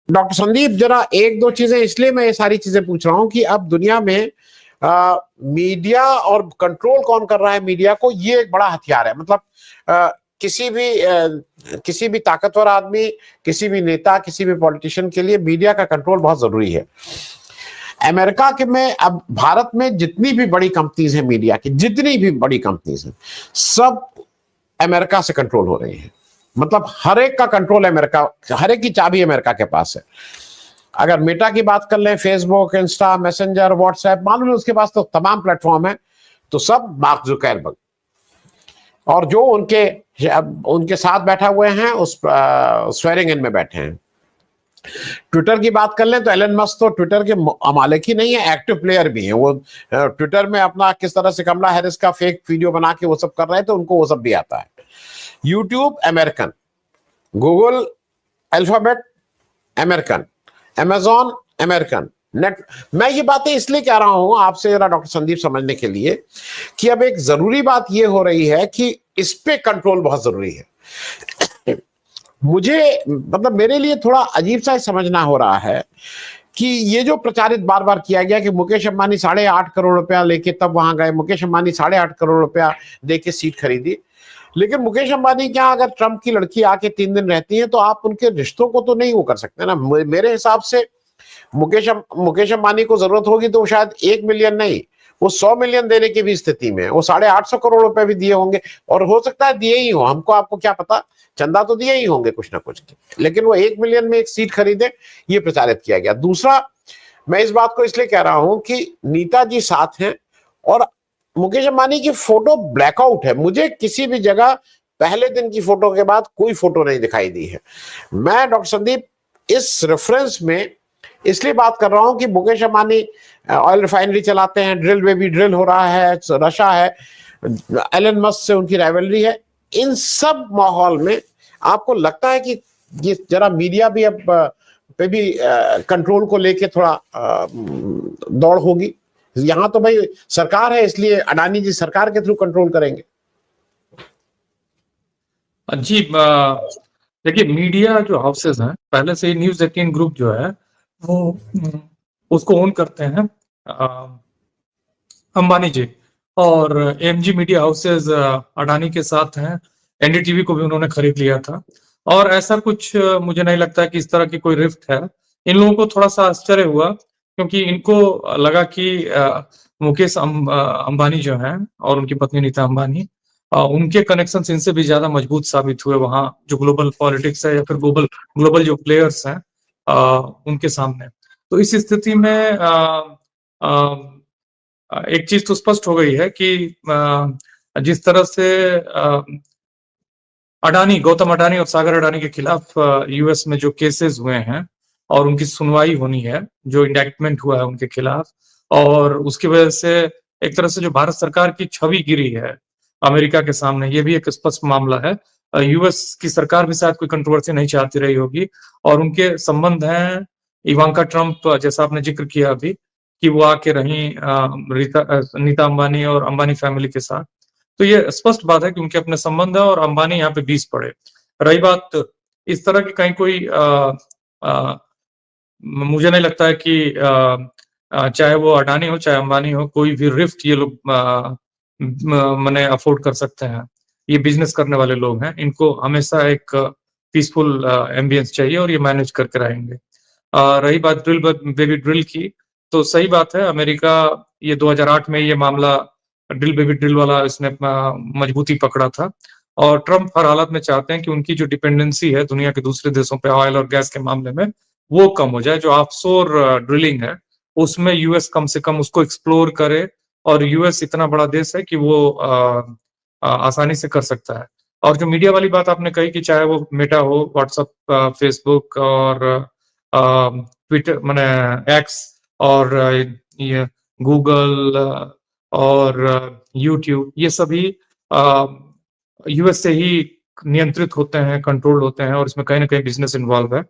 Doctor Sandeep, जरा एक दो चीजें, इसलिए मैं ये सारी चीजें पूछ रहा हूं कि अब दुनिया में मीडिया और कंट्रोल कौन कर रहा है मीडिया को, ये एक बड़ा हथियार है। मतलब आ, किसी भी ताकतवर आदमी, किसी भी नेता, किसी भी पॉलिटिशियन के लिए मीडिया का कंट्रोल बहुत जरूरी है। अमेरिका के में, अब भारत में जितनी भी बड़ी कंपनीज हैं मीडिया की, जितनी भी बड़ी कंपनीज हैं, सब अमेरिका से कंट्रोल हो रही है। मतलब हर एक का कंट्रोल अमेरिका, हर एक की चाबी अमेरिका के पास है। अगर मेटा की बात कर लें, फेसबुक, इंस्टा, मैसेंजर, व्हाट्सएप, मालूम है उसके पास तो तमाम प्लेटफॉर्म है, तो सब मार्क जुकरबर्ग और जो उनके साथ बैठा हुए हैं उस स्वेरिंग इन में बैठे हैं। ट्विटर की बात कर लें तो एलन मस्क तो ट्विटर के मालिक ही नहीं है, एक्टिव प्लेयर भी है। वो ट्विटर में अपना किस तरह से कमला हैरिस का फेक वीडियो बना के वो सब कर रहे थे, उनको वो सब भी आता है। YouTube American, Google alphabet American, Amazon American, net. मैं ये बातें इसलिए कह रहा हूं आपसे जरा डॉक्टर संदीप समझने के लिए कि अब एक जरूरी बात ये हो रही है कि इस पे कंट्रोल बहुत जरूरी है। मुझे, मतलब मेरे लिए थोड़ा अजीब सा समझना हो रहा है कि ये जो प्रचारित बार बार किया गया कि मुकेश अंबानी 8.5 करोड़ रुपया लेके तब वहां गए, मुकेश अंबानी 8.5 करोड़ रुपया देके सीट खरीदी। लेकिन मुकेश अंबानी क्या, अगर ट्रंप की लड़की आके 3 दिन रहती है तो आप उनके रिश्तों को तो नहीं वो कर सकते ना। मेरे हिसाब से मुकेश अंबानी को जरूरत होगी तो शायद 1 मिलियन नहीं, वो 100 मिलियन देने की भी स्थिति में, वो 850 करोड़ रुपए भी दिए होंगे, और हो सकता है दिए ही हो, हमको आपको क्या पता, चंदा तो दिए ही होंगे कुछ ना कुछ। लेकिन वो 1 मिलियन में एक सीट खरीदे, ये प्रचारित किया गया। दूसरा, मैं इस बात को इसलिए कह रहा हूं कि नीता जी साथ हैं और मुकेश अंबानी की फोटो ब्लैकआउट है। मुझे किसी भी जगह पहले दिन की फोटो के बाद कोई फोटो नहीं दिखाई दी है। मैं डॉक्टर संदीप इस रेफरेंस में इसलिए बात कर रहा हूं कि मुकेश अंबानी ऑयल रिफाइनरी चलाते हैं, ड्रिल बेबी ड्रिल हो रहा है, रशा है, एलन मस्क से उनकी राइवलरी है। इन सब माहौल में आपको लगता है कि ये जरा मीडिया भी अब पे भी कंट्रोल को लेके थोड़ा दौड़ होगी? यहां तो भाई सरकार है, इसलिए अडानी जी सरकार के थ्रू कंट्रोल करेंगे। जी, देखिए, मीडिया जो हाउसेस हैं पहले से ही न्यूज 18 ग्रुप जो है वो उसको ओन करते हैं अंबानी जी, और एमजी मीडिया हाउसेस अडानी के साथ हैं। एनडीटीवी को भी उन्होंने खरीद लिया था, और ऐसा कुछ मुझे नहीं लगता कि इस तरह की कोई रिफ्ट है। इन लोगों को थोड़ा सा आश्चर्य हुआ क्योंकि इनको लगा कि मुकेश अंबानी जो हैं और उनकी पत्नी नीता अंबानी, उनके कनेक्शन इनसे भी ज्यादा मजबूत साबित हुए वहां जो ग्लोबल पॉलिटिक्स है या फिर ग्लोबल जो प्लेयर्स हैं उनके सामने। तो इस स्थिति में एक चीज तो स्पष्ट हो गई है कि जिस तरह से गौतम अडानी और सागर अडानी के खिलाफ यूएस में जो केसेस हुए हैं और उनकी सुनवाई होनी है, जो इंडैक्टमेंट हुआ है उनके खिलाफ, और उसकी वजह से एक तरह से जो भारत सरकार की छवि गिरी है अमेरिका के सामने, ये भी एक स्पष्ट मामला है। यूएस की सरकार भी शायद कोई कंट्रोवर्सी नहीं चाहती रही होगी, और उनके संबंध हैं इवांका ट्रंप, जैसा आपने जिक्र किया अभी कि वो आके रही नीता अंबानी और अंबानी फैमिली के साथ। तो ये स्पष्ट बात है कि उनके अपने संबंध है और अंबानी यहाँ पे बीच पड़े। रही बात इस तरह की कहीं कोई मुझे नहीं लगता है कि चाहे वो अडानी हो चाहे अंबानी हो, कोई भी रिफ्ट ये लोग मने अफोर्ड कर सकते हैं। ये बिजनेस करने वाले लोग हैं, इनको हमेशा एक पीसफुल एम्बियंस चाहिए और ये मैनेज करके रहेंगे। रही बात ड्रिल बेबी ड्रिल की, तो सही बात है, अमेरिका ये 2008 में ये मामला ड्रिल बेबी ड्रिल वाला इसने मजबूती पकड़ा था, और ट्रंप हर हालत में चाहते हैं कि उनकी जो डिपेंडेंसी है दुनिया के दूसरे देशों पे ऑयल और गैस के मामले में वो कम हो जाए। जो ऑफशोर ड्रिलिंग है उसमें यूएस कम से कम उसको एक्सप्लोर करे, और यूएस इतना बड़ा देश है कि वो आसानी से कर सकता है। और जो मीडिया वाली बात आपने कही कि चाहे वो मेटा हो, व्हाट्सएप, फेसबुक और ट्विटर माने एक्स, और ये गूगल और यूट्यूब, ये सभी यूएस से ही नियंत्रित होते हैं, कंट्रोल होते हैं, और इसमें कहीं ना कहीं बिजनेस इन्वॉल्व है।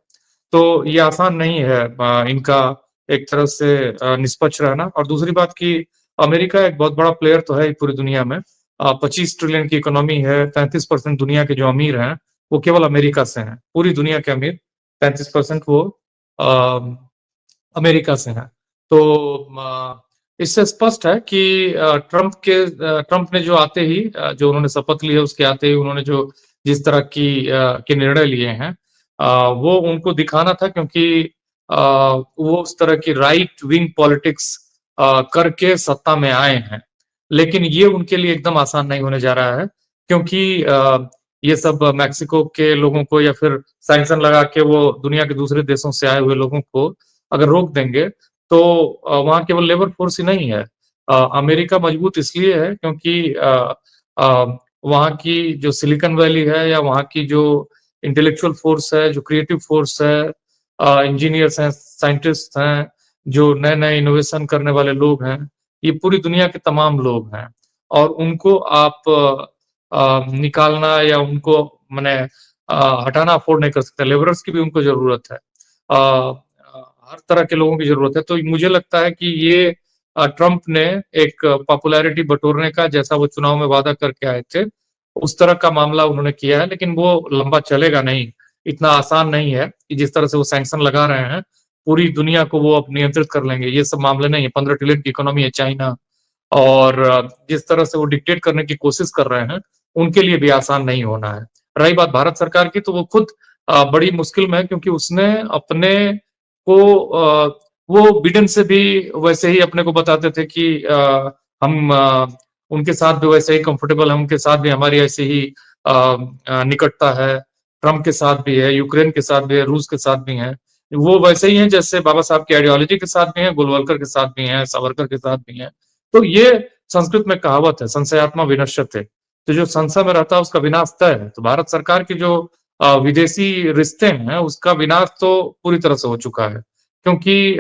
तो ये आसान नहीं है इनका एक तरह से निष्पक्ष रहना। और दूसरी बात कि अमेरिका एक बहुत बड़ा प्लेयर तो है पूरी दुनिया में, 25 ट्रिलियन की इकोनॉमी है, 35% दुनिया के जो अमीर हैं वो केवल अमेरिका से हैं। पूरी दुनिया के अमीर 35% वो अमेरिका से हैं। तो इससे स्पष्ट है कि ट्रंप ने जो आते ही जो उन्होंने शपथ ली है उसके आते ही उन्होंने जो जिस तरह की के निर्णय लिए हैं वो उनको दिखाना था, क्योंकि वो उस तरह की राइट विंग पॉलिटिक्स करके सत्ता में आए हैं। लेकिन ये उनके लिए एकदम आसान नहीं होने जा रहा है, क्योंकि ये सब मैक्सिको के लोगों को या फिर सैंक्शन लगा के वो दुनिया के दूसरे देशों से आए हुए लोगों को अगर रोक देंगे तो वहाँ केवल लेबर फोर्स ही नहीं है। अमेरिका मजबूत इसलिए है क्योंकि वहाँ की जो सिलिकॉन वैली है या वहाँ की जो इंटेलेक्चुअल फोर्स है, जो क्रिएटिव फोर्स है, इंजीनियर्स हैं, साइंटिस्ट हैं, जो नए-नए इनोवेशन करने वाले लोग हैं, ये पूरी दुनिया के तमाम लोग हैं और उनको आप निकालना या उनको माने हटाना अफोर्ड नहीं कर सकते। लेबरर्स की भी उनको ज़रूरत है। हर तरह के लोगों की ज़रूरत है। तो मुझे लगता है कि ये ट्रंप ने एक पॉपुलैरिटी बटोरने का, जैसा वो चुनाव में वादा करके आए थे, उस तरह का मामला उन्होंने किया है, लेकिन वो लंबा चलेगा नहीं। इतना आसान नहीं है कि जिस तरह से वो सैंक्शन लगा रहे हैं, पूरी दुनिया को वो अब नियंत्रित कर लेंगे। ये सब मामले नहीं है। 15 ट्रिलियन की इकोनॉमी है चाइना और जिस तरह से वो डिक्टेट करने की कोशिश कर रहे हैं, उनके लिए भी आसान नहीं होना है। रही बात भारत सरकार की, तो वो खुद बड़ी मुश्किल में है, क्योंकि उसने अपने को वो बिडेन से भी वैसे ही अपने को बताते थे कि हम उनके साथ भी वैसे ही कंफर्टेबल हैं, उनके साथ भी हमारी ऐसे ही निकटता है। ट्रंप के साथ भी है, यूक्रेन के साथ भी है, रूस के साथ भी हैं। वो वैसे ही हैं जैसे बाबा साहब की आइडियोलॉजी के साथ भी हैं, गोलवलकर के साथ भी हैं, सावरकर के साथ भी हैं। तो ये संस्कृत में कहावत है, संशयात्मा विनश्यते। तो जो संशय में रहता है उसका विनाश तय है। तो भारत सरकार की जो विदेशी रिश्ते हैं उसका विनाश तो पूरी तरह से हो चुका है, क्योंकि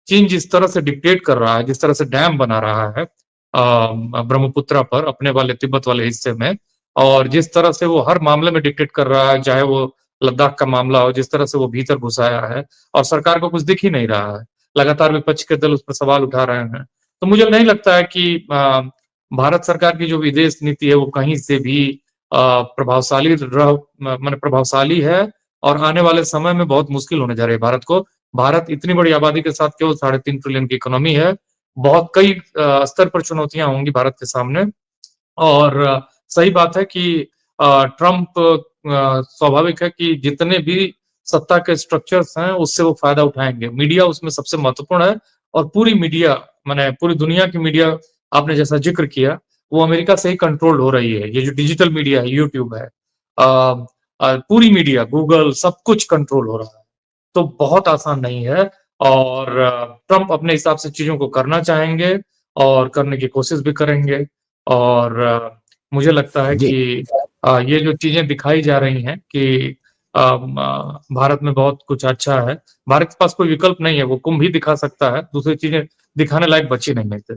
चीन जिस तरह से डिक्टेट कर रहा है, जिस तरह से डैम बना रहा है ब्रह्मपुत्रा पर अपने वाले तिब्बत वाले हिस्से में, और जिस तरह से वो हर मामले में डिक्टेट कर रहा है, चाहे वो लद्दाख का मामला हो, जिस तरह से वो भीतर घुस आया है और सरकार को कुछ दिख ही नहीं रहा है। लगातार विपक्ष के दल उस पर सवाल उठा रहे हैं। तो मुझे नहीं लगता है कि भारत सरकार की जो विदेश नीति है वो कहीं से भी प्रभावशाली है और आने वाले समय में बहुत मुश्किल होने जा रही है भारत को। भारत इतनी बड़ी आबादी के साथ केवल 3.5 ट्रिलियन की इकोनॉमी है। बहुत कई स्तर पर चुनौतियां होंगी भारत के सामने और सही बात है कि ट्रंप स्वाभाविक है कि जितने भी सत्ता के स्ट्रक्चर्स हैं उससे वो फायदा उठाएंगे। मीडिया उसमें सबसे महत्वपूर्ण है और पूरी मीडिया माने पूरी दुनिया की मीडिया आपने जैसा जिक्र किया वो अमेरिका से ही कंट्रोल हो रही है। ये जो डिजिटल मीडिया है, यूट्यूब है, पूरी मीडिया, गूगल, सब कुछ कंट्रोल हो रहा है। तो बहुत आसान नहीं है और ट्रंप अपने हिसाब से चीजों को करना चाहेंगे और करने की कोशिश भी करेंगे और मुझे लगता है जी कि ये जो चीजें दिखाई जा रही हैं कि भारत में बहुत कुछ अच्छा है। भारत के पास कोई विकल्प नहीं है, वो कुंभ ही दिखा सकता है, दूसरी चीजें दिखाने लायक बची नहीं है।